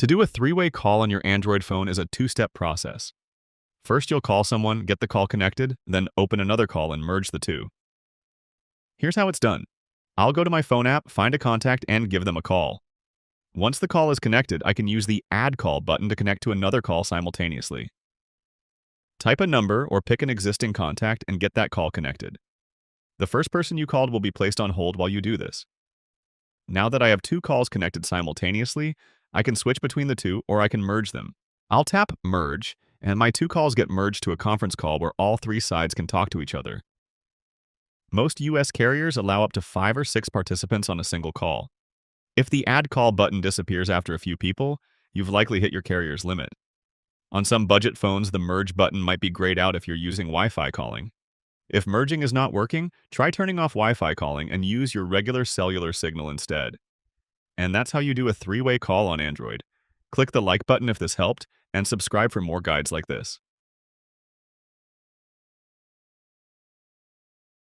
To do a three-way call on your Android phone is a two-step process. First, you'll call someone, get the call connected, then open another call and merge the two. Here's how it's done. I'll go to my phone app, find a contact, and give them a call. Once the call is connected, I can use the Add Call button to connect to another call simultaneously. Type a number or pick an existing contact and get that call connected. The first person you called will be placed on hold while you do this. Now that I have two calls connected simultaneously, I can switch between the two or I can merge them. I'll tap Merge, and my two calls get merged to a conference call where all three sides can talk to each other. Most US carriers allow up to 5 or 6 participants on a single call. If the Add Call button disappears after a few people, you've likely hit your carrier's limit. On some budget phones, the Merge button might be grayed out if you're using Wi-Fi calling. If merging is not working, try turning off Wi-Fi calling and use your regular cellular signal instead. And that's how you do a three-way call on Android. Click the like button if this helped, and subscribe for more guides like this.